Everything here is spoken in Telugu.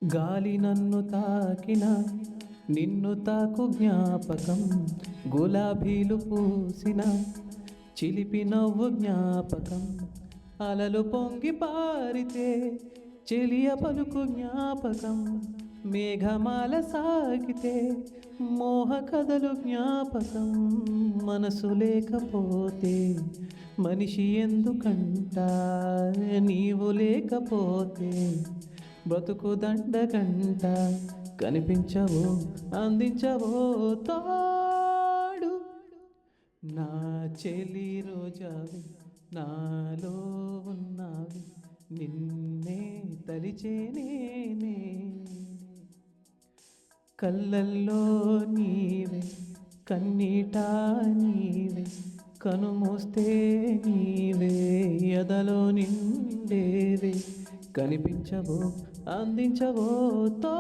గాలి నన్ను తాకిన నిన్ను తాకు జ్ఞాపకం, గులాబీలు పూసిన చిలిపి నవ్వు జ్ఞాపకం, అలలు పొంగి పారితే చెలియ పలుకు జ్ఞాపకం, మేఘమాల సాగితే మోహ కథలు జ్ఞాపకం. మనసు లేకపోతే మనిషి ఎందుకంట, నీవు లేకపోతే బతుకు దండగంట. కనిపించవో అందించవో తోడు, నా చెలి రోజావి నాలో ఉన్నావి, నిన్నే తలిచేనే. కళ్ళల్లో నీవే కన్నీటా నీవే, కనుమూస్తే నీవే ఎదలో నిండేవే. కనిపించవో అందించవో తో